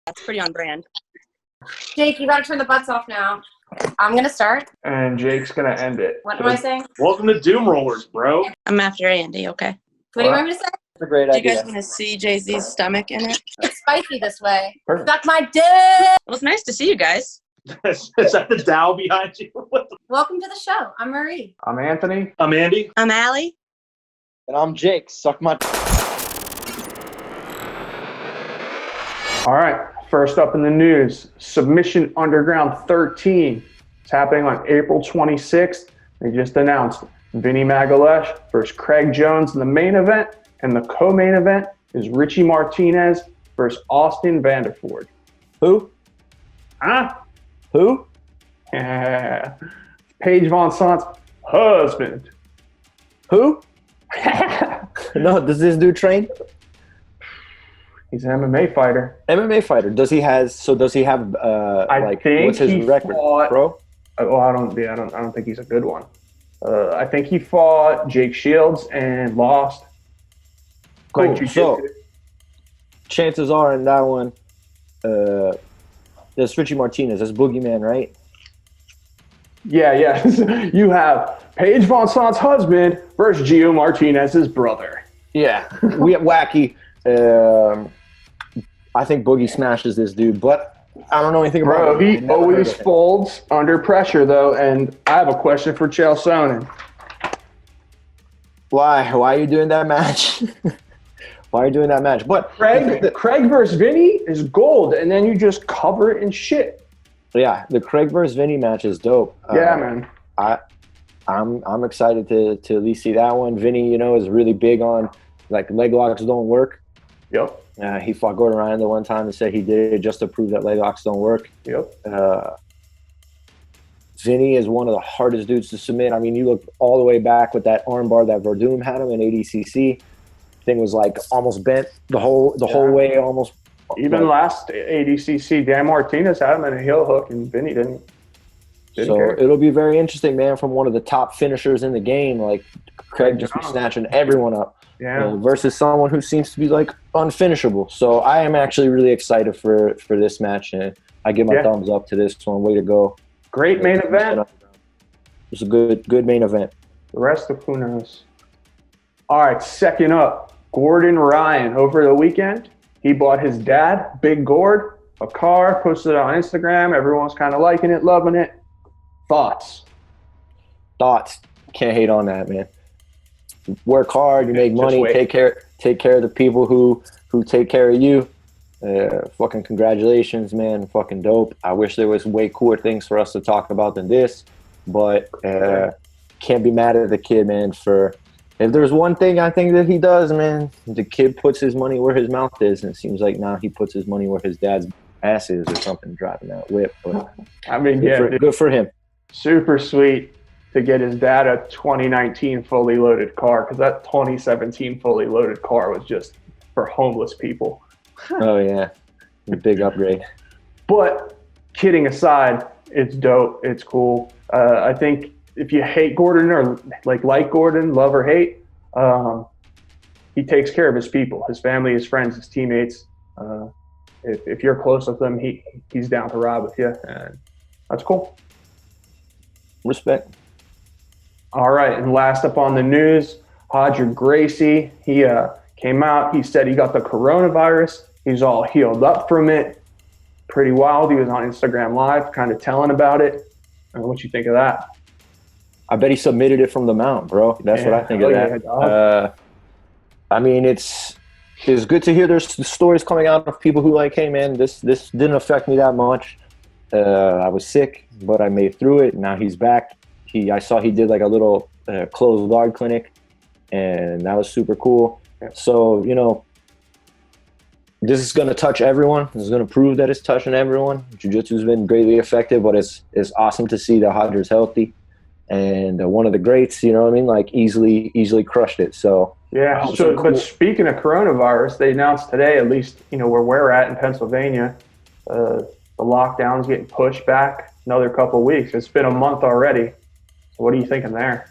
That's pretty on brand. Jake, you gotta turn the butts off now. I'm gonna start. And Jake's gonna end it. What am I saying? Welcome to Doomrollers, bro. I'm after Andy, okay? What do you want me to say? That's a great Do you idea. guys want to see Jay-Z's stomach in it? It's spicy this way. Perfect. Suck my dick! Well, it's nice to see you guys. Is that the Dow behind you? What the? Welcome to the show. I'm Marie. I'm Anthony. I'm Andy. I'm Allie. And I'm Jake. Suck my. All right. First up in the news, Submission Underground 13. It's happening on April 26th. They just announced Vinny Magalesh versus Craig Jones in the main event, and the co-main event is Richie Martinez versus Austin Vanderford. Who? Huh? Who? Paige Von Sant's husband. Who? No, does this dude train? He's an MMA fighter. MMA fighter. Does he have? I think what's his he record, fought, bro? Well, I don't think he's a good one. I think he fought Jake Shields and lost. Cool. Like So, chances are in that one, there's Richie Martinez. That's Boogeyman, right? yeah. You have Paige Von Sant's husband versus Gio Martinez's brother. Yeah. We have Wacky. I think Boogie smashes this dude, but I don't know anything about Bro, him. he Never heard always of him. folds under pressure, though, and I have a question for Chael Sonnen. Why are you doing that match? Why are you doing that match? But Craig versus Vinny is gold, and then you just cover it in shit. yeah, the Craig versus Vinny match is dope. Yeah, man. I'm excited to at least see that one. Vinny, is really big on like leg locks don't work. Yep. He fought Gordon Ryan the one time and said he did it just to prove that leg locks don't work. Yep. Vinny is one of the hardest dudes to submit. I mean, you look all the way back with that armbar that Verdum had him in ADCC. Thing was like almost bent the whole way, almost. Even last ADCC, Dan Martinez had him in a heel hook, and Vinny didn't So care. it'll be very interesting, man. From one of the top finishers in the game, like Craig just be snatching everyone up. Yeah. Versus someone who seems to be like unfinishable. So I am actually really excited for this match, and I give my thumbs up to this one. Way to go! Great main event. It's a good main event. The rest of who knows. All right, second up, Gordon Ryan. Over the weekend, he bought his dad, Big Gord, a car, posted it on Instagram. Everyone's kind of liking it, loving it. Thoughts? Can't hate on that, man. Work hard, you make money, take care of the people who take care of you. Fucking congratulations, man. Fucking dope. I wish there was way cooler things for us to talk about than this, but can't be mad at the kid, man. For if there's one thing I think that he does, man, the kid puts his money where his mouth is, and it seems like now he puts his money where his dad's ass is or something, driving that whip. But I mean, good for him. Super sweet to get his dad a 2019 fully loaded car, because that 2017 fully loaded car was just for homeless people. Oh yeah, a big upgrade. But kidding aside, it's dope. It's cool. I think if you hate Gordon or like Gordon, love or hate, he takes care of his people, his family, his friends, his teammates. If you're close with him, he's down to ride with you, and that's cool. Respect. All right, and last up on the news, Roger Gracie. He came out. He said he got the coronavirus. He's all healed up from it. Pretty wild. He was on Instagram Live kind of telling about it. What you think of that? I bet he submitted it from the mount, bro. That's what I think of that. I mean, it's good to hear there's stories coming out of people who like, hey, man, this didn't affect me that much. I was sick, but I made through it. Now he's back. I saw he did like a little closed guard clinic, and that was super cool. So, this is going to touch everyone. This is going to prove that it's touching everyone. Jiu-jitsu has been greatly affected, but it's awesome to see that Hodger's healthy and one of the greats, like easily crushed it. So yeah. Cool. But speaking of coronavirus, they announced today, at least, where we're at in Pennsylvania, the lockdown's getting pushed back another couple of weeks. It's been a month already. So what are you thinking there?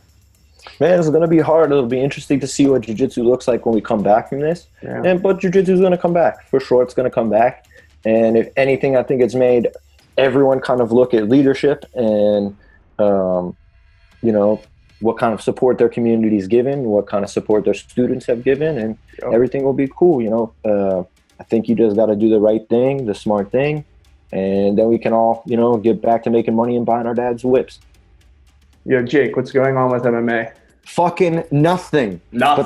Man, it's gonna be hard. It'll be interesting to see what jiu-jitsu looks like when we come back from this. Yeah. But jiu-jitsu is gonna come back for sure. It's gonna come back. And if anything, I think it's made everyone kind of look at leadership and you know, what kind of support their community is given, what kind of support their students have given, and everything will be cool. You know, I think you just got to do the right thing, the smart thing, and then we can all, you know, get back to making money and buying our dad's whips. Yo, Jake, what's going on with MMA? Fucking nothing. Nothing. But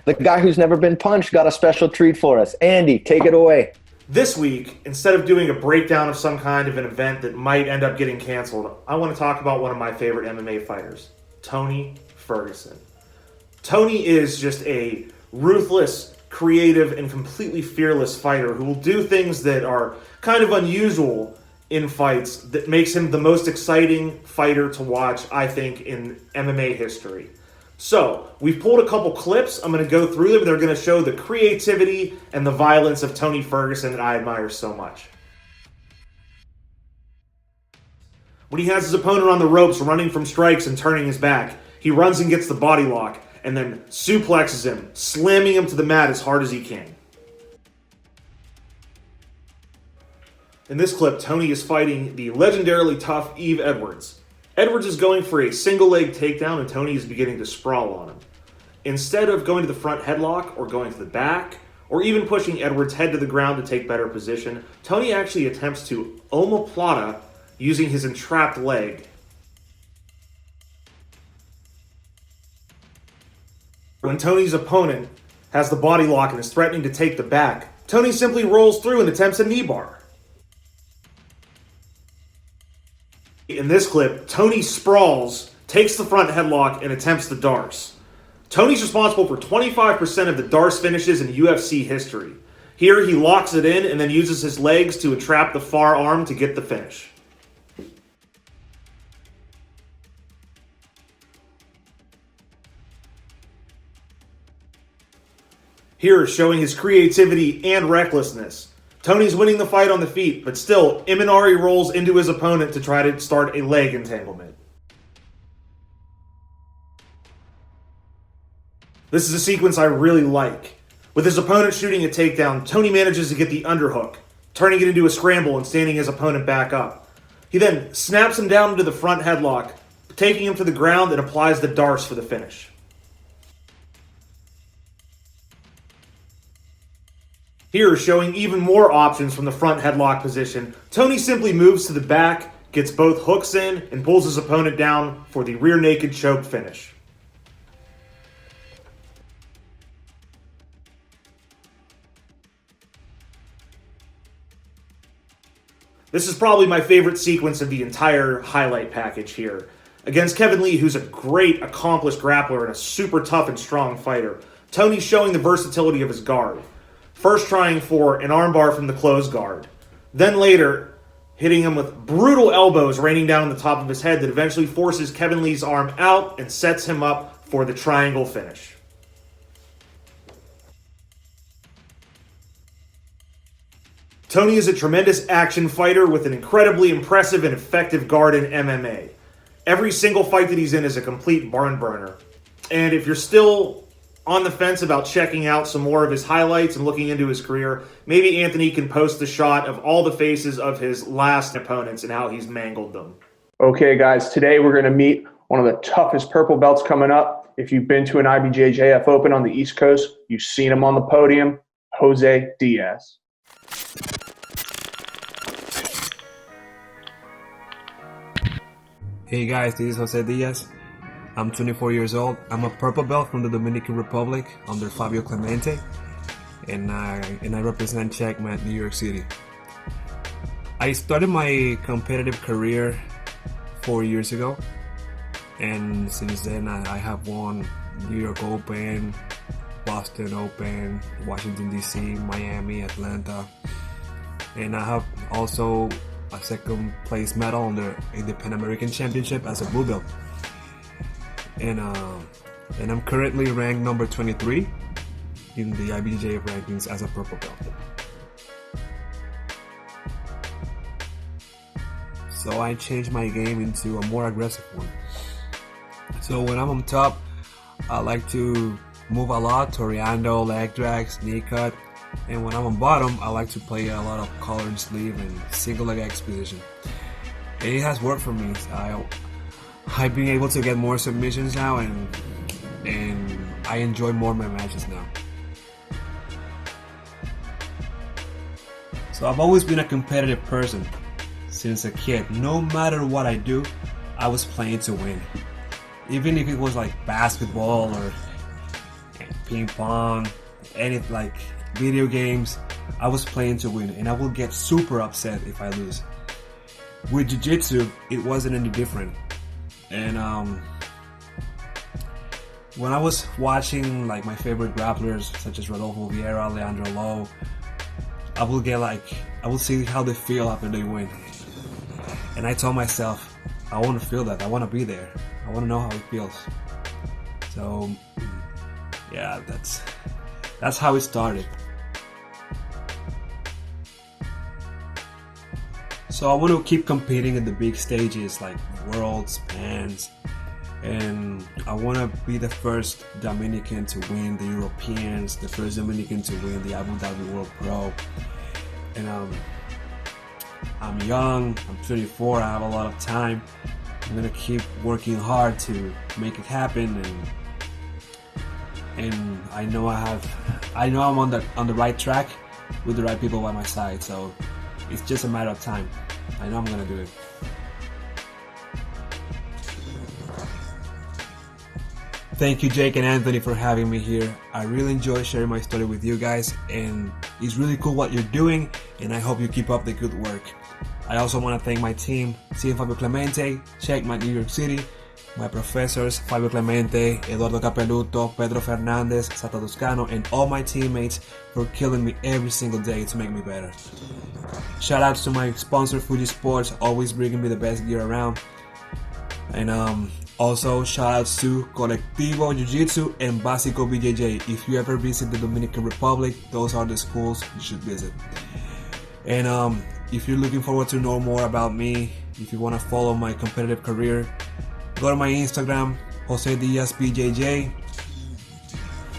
the guy who's never been punched got a special treat for us. Andy, take it away. This week, instead of doing a breakdown of some kind of an event that might end up getting canceled, I want to talk about one of my favorite MMA fighters, Tony Ferguson. Tony is just a ruthless, creative, and completely fearless fighter who will do things that are kind of unusual in fights that makes him the most exciting fighter to watch, I think, in MMA history. So, we've pulled a couple clips. I'm going to go through them. They're going to show the creativity and the violence of Tony Ferguson that I admire so much. When he has his opponent on the ropes, running from strikes and turning his back, he runs and gets the body lock, and then suplexes him, slamming him to the mat as hard as he can. In this clip, Tony is fighting the legendarily tough Yves Edwards. Edwards is going for a single leg takedown, and Tony is beginning to sprawl on him. Instead of going to the front headlock or going to the back, or even pushing Edwards' head to the ground to take better position, Tony actually attempts to omoplata using his entrapped leg. When Tony's opponent has the body lock and is threatening to take the back, Tony simply rolls through and attempts a knee bar. In this clip, Tony sprawls, takes the front headlock, and attempts the Darce. Tony's responsible for 25% of the Darce finishes in UFC history. Here, he locks it in and then uses his legs to entrap the far arm to get the finish. Here, showing his creativity and recklessness. Tony's winning the fight on the feet, but still, Imanari rolls into his opponent to try to start a leg entanglement. This is a sequence I really like. With his opponent shooting a takedown, Tony manages to get the underhook, turning it into a scramble and standing his opponent back up. He then snaps him down into the front headlock, taking him to the ground and applies the Darce for the finish. Here, showing even more options from the front headlock position, Tony simply moves to the back, gets both hooks in, and pulls his opponent down for the rear naked choke finish. This is probably my favorite sequence of the entire highlight package here. Against Kevin Lee, who's a great, accomplished grappler and a super tough and strong fighter, Tony's showing the versatility of his guard. First trying for an armbar from the closed guard. Then later, hitting him with brutal elbows raining down on the top of his head that eventually forces Kevin Lee's arm out and sets him up for the triangle finish. Tony is a tremendous action fighter with an incredibly impressive and effective guard in MMA. Every single fight that he's in is a complete barn burner. And if you're still on the fence about checking out some more of his highlights and looking into his career, maybe Anthony can post the shot of all the faces of his last opponents and how he's mangled them. Okay, guys, today we're going to meet one of the toughest purple belts coming up. If you've been to an IBJJF Open on the East Coast, you've seen him on the podium, Jose Diaz. Hey guys, this is Jose Diaz. I'm 24 years old. I'm a purple belt from the Dominican Republic under Fabio Clemente, and I represent Checkmate, New York City. I started my competitive career 4 years ago, and since then I have won New York Open, Boston Open, Washington DC, Miami, Atlanta, and I have also a second place medal in the Pan American Championship as a blue belt. And I'm currently ranked number 23 in the IBJJF rankings as a purple belt. So I changed my game into a more aggressive one. So when I'm on top, I like to move a lot, Toriando, leg drags, knee cut. And when I'm on bottom, I like to play a lot of collar and sleeve and single leg X position. And it has worked for me. I've been able to get more submissions now, and I enjoy more my matches now. So I've always been a competitive person since a kid. No matter what I do, I was playing to win. Even if it was like basketball or ping pong, any like video games, I was playing to win, and I will get super upset if I lose. With jiu-jitsu, it wasn't any different. And when I was watching like my favorite grapplers such as Rodolfo Vieira, Leandro Lo, I will see how they feel after they win. And I told myself, I want to feel that. I want to be there. I want to know how it feels. So yeah, that's how it started. So I want to keep competing at the big stages like Worlds, Pans, and I want to be the first Dominican to win the Europeans, the first Dominican to win the Abu Dhabi World Pro. And I'm young, I'm 24, I have a lot of time. I'm gonna keep working hard to make it happen, and I know I'm on the right track with the right people by my side. So it's just a matter of time. I know I'm gonna do it. Thank you, Jake and Anthony, for having me here. I really enjoy sharing my story with you guys, and it's really cool what you're doing, and I hope you keep up the good work. I also want to thank my team, Team Fabio Clemente, Checkmate New York City, my professors, Fabio Clemente, Eduardo Capelluto, Pedro Fernandez, Sata Toscano, and all my teammates for killing me every single day to make me better. Shout outs to my sponsor, Fuji Sports, always bringing me the best gear around. And also shout outs to Colectivo Jiu-Jitsu and Básico BJJ. If you ever visit the Dominican Republic, those are the schools you should visit. And if you're looking forward to know more about me, if you want to follow my competitive career, go to my Instagram, Jose Diaz BJJ.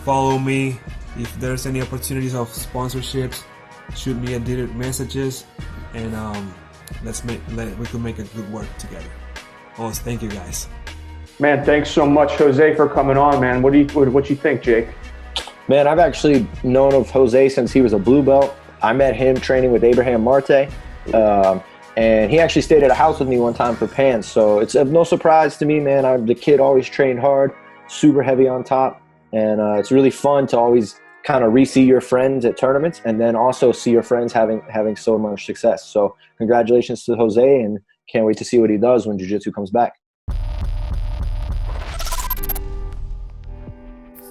Follow me. If there's any opportunities of sponsorships, shoot me a direct messages, and we can make a good work together. Oh, thank you guys. Man, thanks so much, Jose, for coming on, man. What you think, Jake? Man, I've actually known of Jose since he was a blue belt. I met him training with Abraham Marte, and he actually stayed at a house with me one time for Pans. So it's no surprise to me, man. The kid always trained hard, super heavy on top, and it's really fun to always kind of re-see your friends at tournaments, and then also see your friends having so much success. So congratulations to Jose, and can't wait to see what he does when Jiu-Jitsu comes back.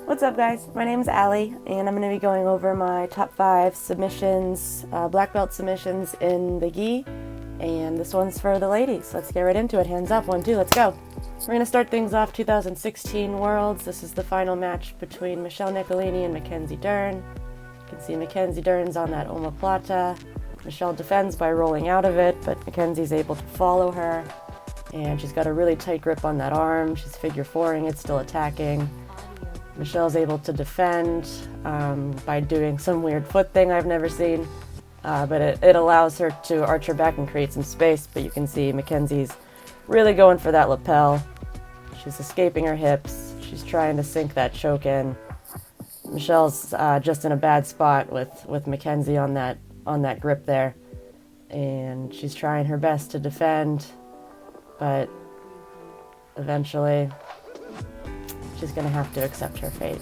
What's up, guys? My name is Allie, and I'm going to be going over my top 5 submissions, black belt submissions in the gi, and this one's for the ladies. Let's get right into it. Hands up, 1, 2, let's go. We're going to start things off 2016 Worlds. This is the final match between Michelle Nicolini and Mackenzie Dern. You can see Mackenzie Dern's on that omoplata. Michelle defends by rolling out of it, but Mackenzie's able to follow her, and she's got a really tight grip on that arm. She's figure 4ing it, still attacking. Michelle's able to defend by doing some weird foot thing I've never seen, but it allows her to arch her back and create some space, but you can see Mackenzie's really going for that lapel. She's escaping her hips. She's trying to sink that choke in. Michelle's just in a bad spot with Mackenzie on that grip there, and she's trying her best to defend, but eventually she's gonna have to accept her fate,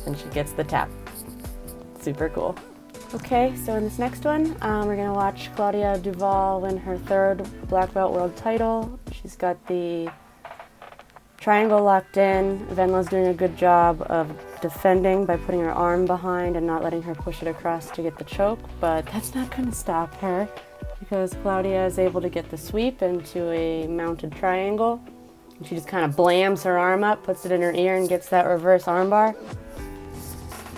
and she gets the tap. Super cool. Okay, so in this next one, we're gonna watch Claudia Duval win her 3rd black belt world title. She's got the triangle locked in. Venla's doing a good job of defending by putting her arm behind and not letting her push it across to get the choke, but that's not gonna stop her because Claudia is able to get the sweep into a mounted triangle. She just kind of blams her arm up, puts it in her ear, and gets that reverse armbar.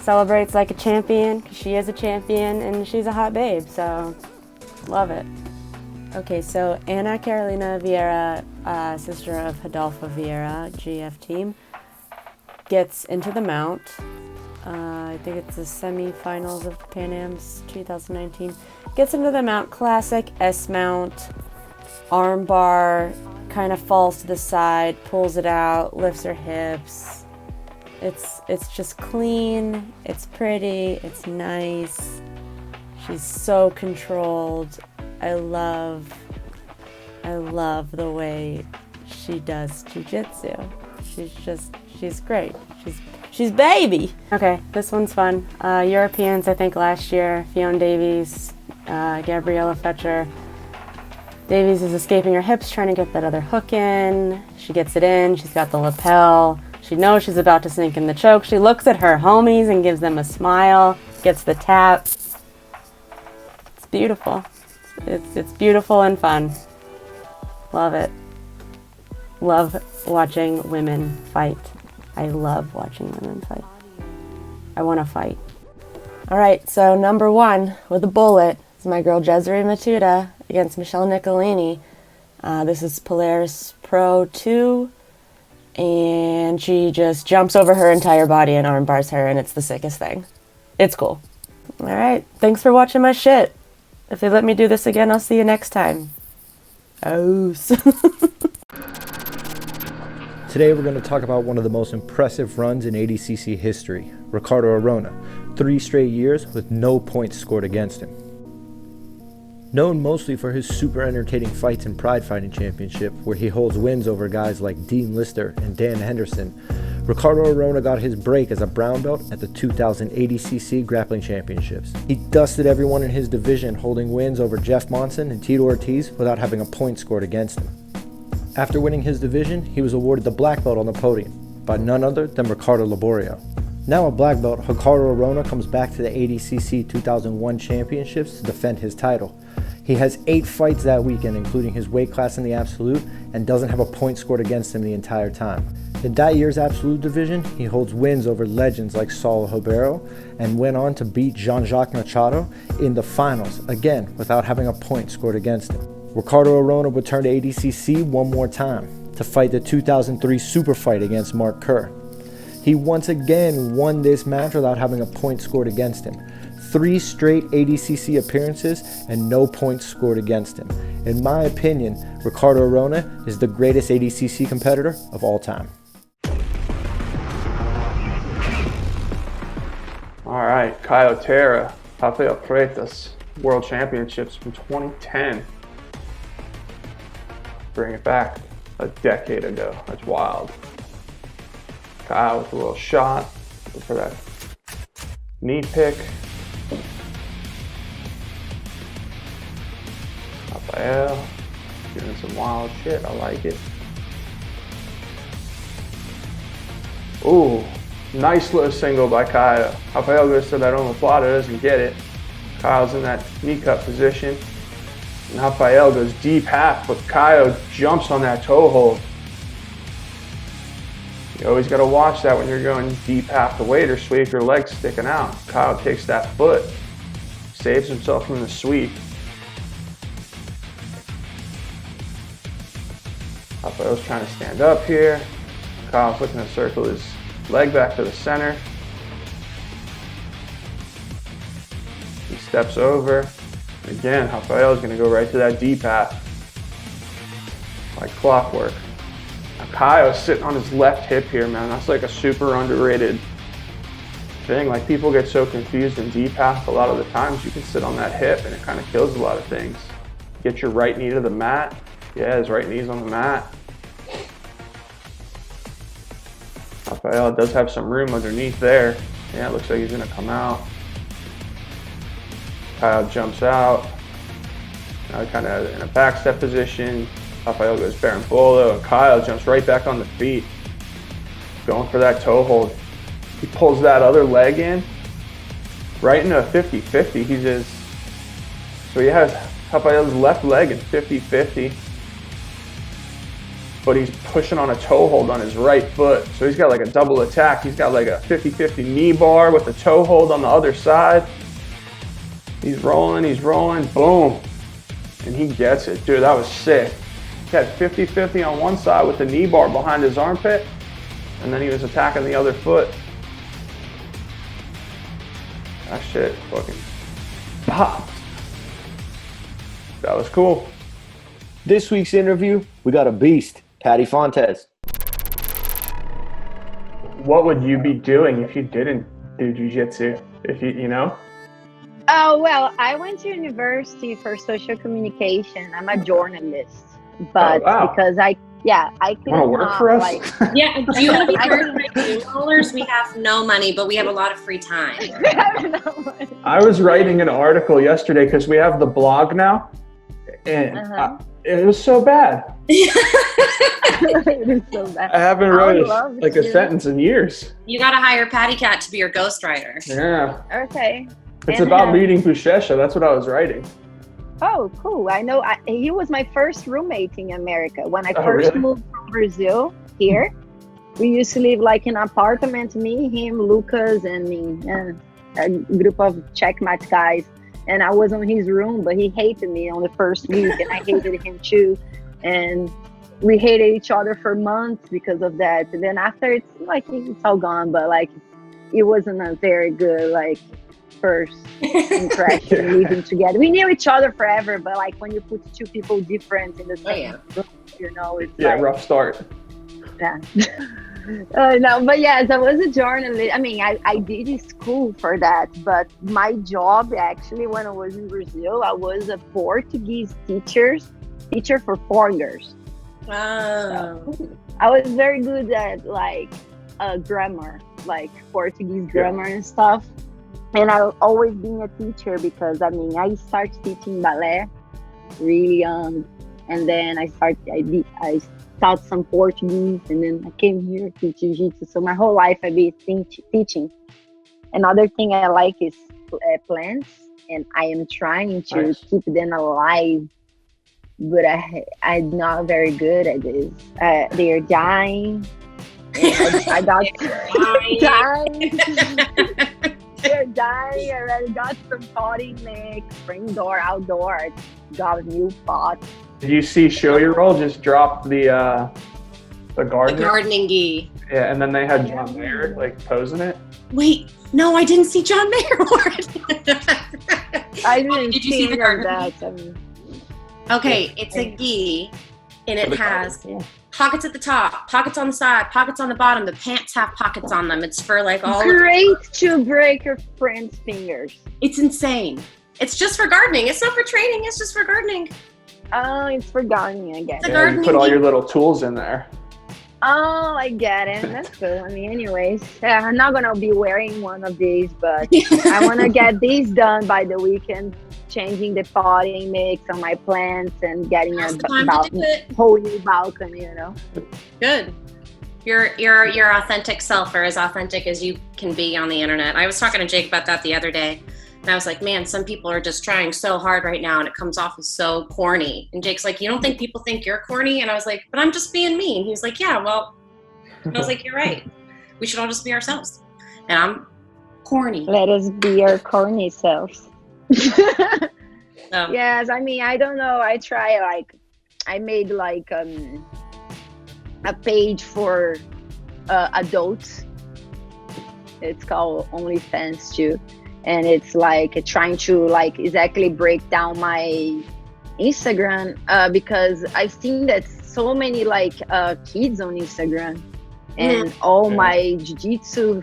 Celebrates like a champion, because she is a champion, and she's a hot babe, so love it. Okay, so Ana Carolina Vieira, sister of Rodolfo Vieira, GF team, gets into the mount. I think it's the semifinals of Pan Am's 2019. Gets into the mount, classic S mount, arm bar, kind of falls to the side, pulls it out, lifts her hips. It's just clean, it's pretty, it's nice. She's so controlled. I love the way she does jiu-jitsu. She's great. She's baby. Okay, this one's fun. Europeans, I think last year, Fionn Davies, Gabriella Fetcher. Davies is escaping her hips, trying to get that other hook in. She gets it in, she's got the lapel. She knows she's about to sink in the choke. She looks at her homies and gives them a smile, gets the tap. It's beautiful. It's beautiful and fun. Love it. Love watching women fight. I love watching women fight. I want to fight. All right, so number 1 with a bullet is my girl Jezreel Matuda against Michelle Nicolini. This is Polaris Pro 2, and she just jumps over her entire body and arm bars her, and it's the sickest thing. It's cool. All right, thanks for watching my shit. If they let me do this again, I'll see you next time. Oh. Today we're going to talk about one of the most impressive runs in ADCC history, Ricardo Arona. 3 straight years with no points scored against him. Known mostly for his super entertaining fights in Pride Fighting Championship, where he holds wins over guys like Dean Lister and Dan Henderson, Ricardo Arona got his break as a brown belt at the 2000 ADCC Grappling Championships. He dusted everyone in his division, holding wins over Jeff Monson and Tito Ortiz without having a point scored against him. After winning his division, he was awarded the black belt on the podium by none other than Ricardo Laborio. Now a black belt, Ricardo Arona comes back to the ADCC 2001 Championships to defend his title. He has 8 fights that weekend, including his weight class in the Absolute, and doesn't have a point scored against him the entire time. In that year's Absolute division, he holds wins over legends like Saul Ribeiro and went on to beat Jean-Jacques Machado in the finals, again without having a point scored against him. Ricardo Arona would turn to ADCC one more time to fight the 2003 super fight against Mark Kerr. He once again won this match without having a point scored against him. 3 straight ADCC appearances and no points scored against him. In my opinion, Ricardo Arona is the greatest ADCC competitor of all time. All right, Caio Terra, Rafael Freitas, World Championships from 2010. Bring it back a decade ago. That's wild. Kyle with a little shot. Look for that knee pick. Rafael doing some wild shit. I like it. Ooh, nice little single by Kyle. Rafael goes to that omoplata, doesn't get it. Kyle's in that knee cut position. And Rafael goes deep half, but Kyle jumps on that toe hold. You always got to watch that when you're going deep half the weight or sweep your legs sticking out. Kyle takes that foot, saves himself from the sweep. Rafael's trying to stand up here. Kyle's looking to circle his leg back to the center. He steps over. Again, Rafael's going to go right to that deep half, like clockwork. Now, Kyle's sitting on his left hip here, man. That's like a super underrated thing. Like, people get so confused in deep half a lot of the times. You can sit on that hip and it kind of kills a lot of things. Get your right knee to the mat. Yeah, his right knee's on the mat. Rafael does have some room underneath there. Yeah, it looks like he's going to come out. Kyle jumps out. Now kind of in a back step position. Rafael goes berimbolo, and Kyle jumps right back on the feet. Going for that toe hold. He pulls that other leg in. Right into a 50-50. So he has Rafael's left leg in 50-50. But he's pushing on a toe hold on his right foot. So he's got like a double attack. He's got like a 50-50 knee bar with a toe hold on the other side. He's rolling, boom. and he gets it. Dude, that was sick. He had 50-50 on one side with the knee bar behind his armpit, and then he was attacking the other foot. That shit fucking popped. That was cool. This week's interview, we got a beast, Pati Fontes. What would you be doing if you didn't do jiu-jitsu? If you know? Oh, well, I went to university for social communication. I'm a journalist, but because I couldn't want to work for us? Yeah, do you want to be heard by Doomrollers? We have no money, but we have a lot of free time. I was writing an article yesterday because we have the blog now, and it was so bad. It is so bad. I haven't wrote a sentence in years. You got to hire Patty Cat to be your ghostwriter. Yeah. Okay. It's about meeting Buchecha. That's what I was writing. Oh, cool. I know. He was my first roommate in America. When I first moved from Brazil here, we used to live like in an apartment, me, him, Lucas, and a group of checkmate guys. And I was on his room, but he hated me on the first week, and I hated him too. And we hated each other for months because of that. And then after, it's all gone, but like it wasn't a very good first impression living together. We knew each other forever, but like when you put two people different in the same room, it's rough start. Yeah. No, but yes, I was a journalist. I mean, I did school for that, but my job actually when I was in Brazil, I was a Portuguese teacher for foreigners. Wow. So I was very good at grammar, like Portuguese grammar and stuff. And I've always been a teacher because I started teaching ballet really young, and then I taught some Portuguese, and then I came here to jiu-jitsu. So my whole life I've been teaching. Another thing I like is plants, and I am trying to keep them alive, but I'm not very good at this. They're dying. I got dying. They're dying. I already got some potting mix, indoor, outdoor. I got a new pot. Did you see Show Your Roll just dropped the garden? The gardening gi. Yeah, and then they had John Mayer posing it. Wait, no, I didn't see John Mayer wear it. I didn't Did you see the garden? That. Okay, it's a gi, and it has pockets at the top, pockets on the side, pockets on the bottom. The pants have pockets on them. It's for all. Great to break your friend's fingers. It's insane. It's just for gardening. It's not for training. It's just for gardening. Oh, it's for gardening, I guess. You put all your little tools in there. Oh, I get it. That's cool. I mean, anyways, I'm not going to be wearing one of these, but I want to get these done by the weekend, changing the potting mix on my plants and getting a whole new balcony, Good. Your authentic self, or as authentic as you can be on the internet. I was talking to Jake about that the other day. And I was like, man, some people are just trying so hard right now and it comes off as so corny. And Jake's like, you don't think people think you're corny? And I was like, but I'm just being me. And he was like, yeah, well, and I was like, you're right. We should all just be ourselves. And I'm corny. Let us be our corny selves. So. Yes, I mean, I don't know. I try, I made a page for adults. It's called OnlyFans too. And it's trying to exactly break down my Instagram because I've seen that so many kids on Instagram and all my jiu-jitsu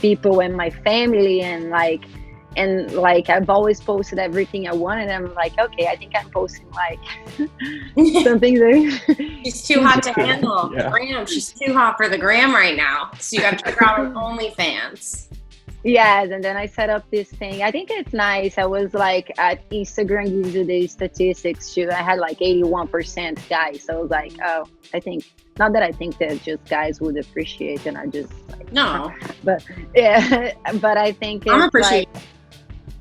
people and my family and I've always posted everything I wanted. I'm like, okay, I think I'm posting something there. She's too hot to handle. The gram. She's too hot for the gram right now. So you got to figure out her OnlyFans. Yes, and then I set up this thing. I think it's nice. I was at Instagram gives you the statistics too. I had 81% guys. So I was like, oh, I think not that I think that just guys would appreciate, and I just no. But yeah, but I think it's I'm appreciate.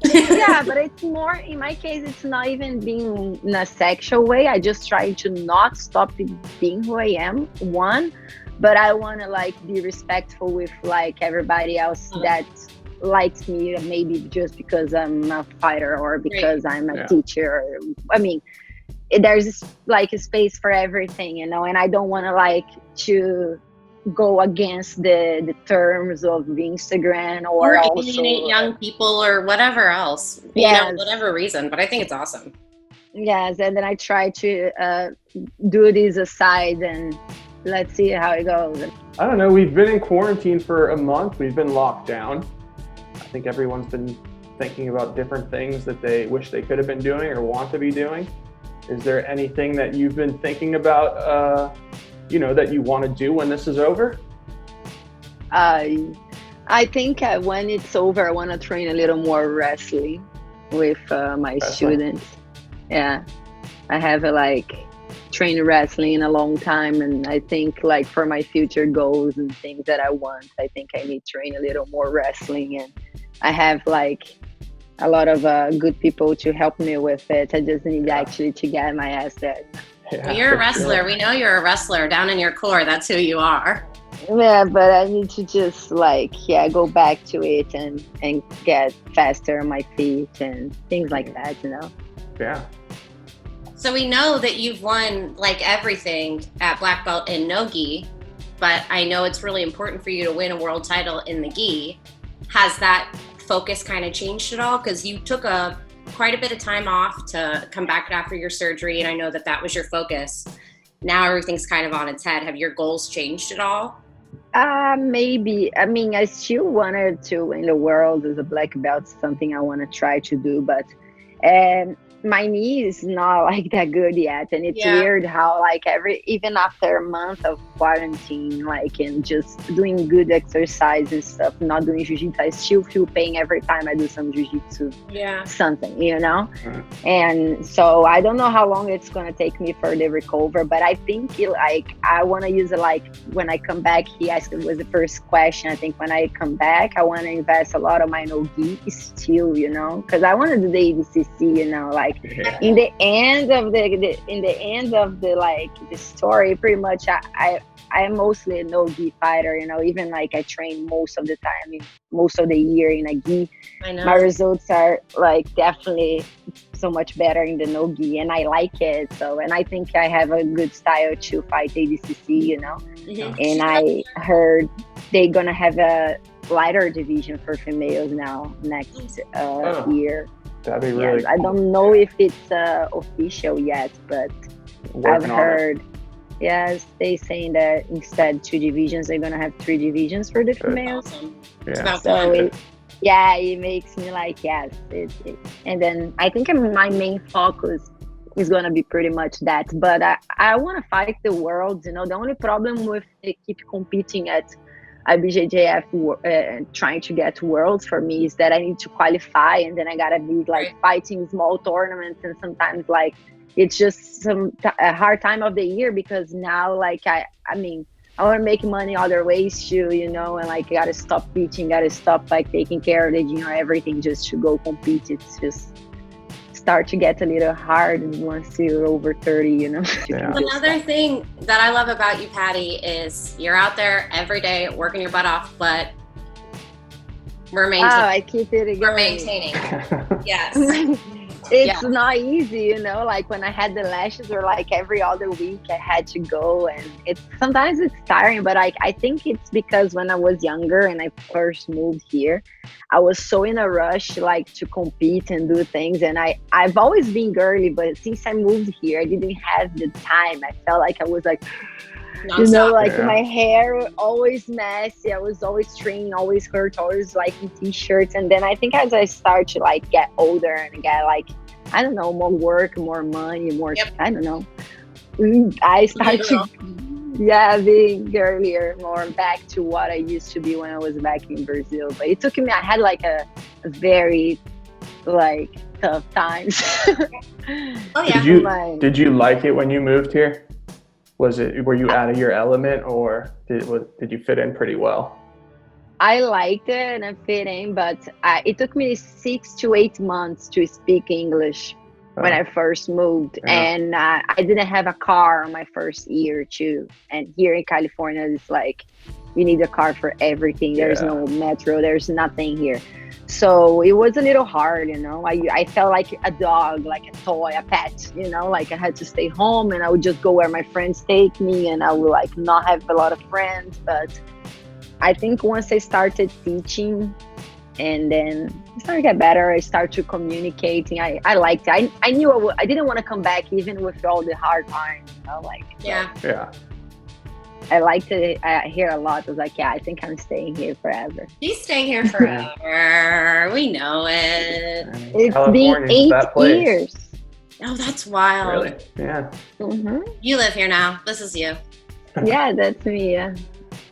Yeah, but it's more in my case. It's not even being in a sexual way. I just try to not stop being who I am. One. But I want to be respectful with everybody else that likes me, maybe just because I'm a fighter or because I'm a teacher. I mean, there's like a space for everything, you know, and I don't want to like to go against the terms of Instagram or also alienate young people or whatever else, you know, whatever reason. But I think it's awesome. Yes, and then I try to do this aside and let's see how it goes. I don't know. We've been in quarantine for a month. We've been locked down. I think everyone's been thinking about different things that they wish they could have been doing or want to be doing. Is there anything that you've been thinking about, you know, that you want to do when this is over? I think when it's over, I want to train a little more wrestling with my students. Yeah, I have like trained wrestling in a long time, and I think like for my future goals and things that I want, I think I need to train a little more wrestling, and I have like a lot of good people to help me with it. I just need actually to get my ass there. Yeah, well, you're a wrestler. Sure. We know you're a wrestler down in your core. That's who you are. Yeah, but I need to just like, go back to it and get faster on my feet and things like that, you know? Yeah. So we know that you've won like everything at black belt in no gi, but I know it's really important for you to win a world title in the gi. Has that focus kind of changed at all? Because you took quite a bit of time off to come back after your surgery, and I know that was your focus. Now everything's kind of on its head. Have your goals changed at all? Maybe. I mean, I still wanted to win the world as a black belt, something I want to try to do, but my knee is not like that good yet, and it's weird how like even after a month of quarantine, like, and just doing good exercise and stuff, not doing jiu-jitsu, I still feel pain every time I do some jiu-jitsu something, you know. And so I don't know how long it's gonna take me for the recover, but I think like I want to use it like when I come back. He asked, it was the first question. I think when I come back, I want to invest a lot of my no-gi still, you know, because I want to do the ADCC, you know, like in the end of the like the story, pretty much I am mostly a no-gi fighter, you know. Even like I train most of the time, most of the year in a gi. I know. My results are like definitely so much better in the no-gi, and I like it. So, and I think I have a good style to fight ADCC, you know. And I heard they're gonna have a lighter division for females now next year. That'd be really cool. I don't know if it's official yet, but I've heard, they saying that instead 2 divisions, they're going to have 3 divisions for the females. Awesome. Yeah. So it makes me like, yes. And then I think my main focus is going to be pretty much that. But I want to fight the world, you know. The only problem with keep competing at IBJJF trying to get worlds for me is that I need to qualify, and then I gotta be like fighting small tournaments, and sometimes like it's just a hard time of the year, because now like I mean I want to make money other ways too, you know, and like I gotta stop teaching, gotta stop like taking care of the, you know, everything just to go compete. It's just start to get a little hard once you're over 30, you know. Another thing that I love about you, Pati, is you're out there every day working your butt off, but we're maintaining. I keep it again. We're maintaining. Yes. It's not easy, you know, like when I had the lashes, or like every other week I had to go, and sometimes it's tiring, but I think it's because when I was younger and I first moved here, I was so in a rush like to compete and do things, and I've always been girly, but since I moved here I didn't have the time. I felt like I was like you know, like my hair always messy, I was always training, always hurt, always like in t-shirts. And then I think as I start to like get older and get like, I don't know, more work, more money, more I don't know, I start to being girlier, more back to what I used to be when I was back in Brazil. But it took me, I had like a very like tough times. Did you like it when you moved here? Were you out of your element, or did you fit in pretty well? I liked it and I fit in, but it took me 6 to 8 months to speak English when I first moved. And I didn't have a car my first year too. And here in California, it's like we need a car for everything. There's Yeah. no metro. There's nothing here. So it was a little hard, you know. I felt like a dog, like a toy, a pet, you know, like I had to stay home and I would just go where my friends take me, and I would like not have a lot of friends. But I think once I started teaching and then it started to get better, I started to communicating. I liked it. I knew I didn't want to come back even with all the hard times, you know, like. Yeah. Yeah. I liked it. I hear a lot. I was like, yeah, I think I'm staying here forever. She's staying here forever. We know it. It's California's been that 8 place. years. Oh, that's wild. Really? Yeah. You live here now. This is you. Yeah, that's me. Yeah.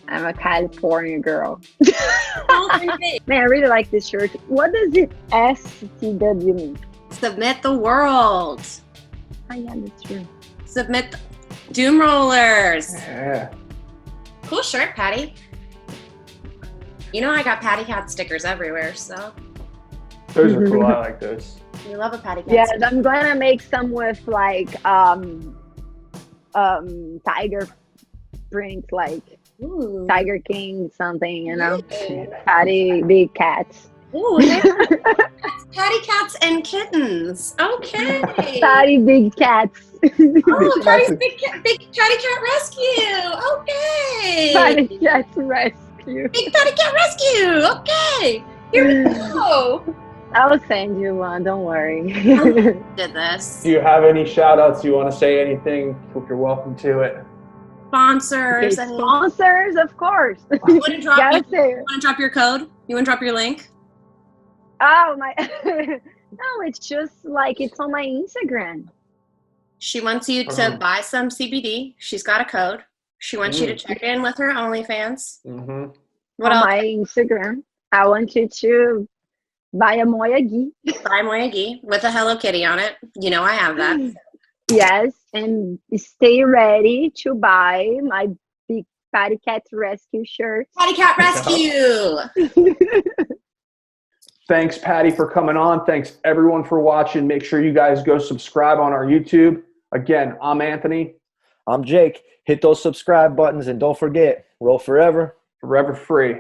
I'm a California girl. Oh, Man, I really like this shirt. What does it STW mean? Submit the world. Oh, yeah, that's true. Submit Doomrollers. Yeah. Cool shirt, Patty. You know I got Patty Cat stickers everywhere, so Those are cool. I like those. we love a Patty Cat Yeah, sticker. I'm gonna make some with like tiger print, like Ooh. Tiger King something, you know. Patty big cats. Ooh, that's Patty Cats and Kittens. Okay. Patty big cats. Oh, Patty's big Patty Cat Rescue. Okay. Patty cat rescue. Big Patty Cat Rescue. Okay. Here we go. I'll send you one, don't worry. Did this. Do you have any shout outs? You want to say anything? You're welcome to it. Sponsors. Okay, sponsors, of course. You want to drop, Gotta say it. want to drop your code? You want to drop your link? Oh my no, it's just like it's on my Instagram. She wants you to buy some CBD. She's got a code. She wants you to check in with her OnlyFans. Mm-hmm. What On else? my Instagram. I want you to buy a Moyagi. Buy Moyagi with a Hello Kitty on it. You know I have that. Yes, and stay ready to buy my big Patty Cat Rescue shirt. Patty Cat Rescue. Thanks, Patty, for coming on. Thanks, everyone, for watching. Make sure you guys go subscribe on our YouTube. Again, I'm Anthony. I'm Jake. Hit those subscribe buttons and don't forget, roll forever. Forever free.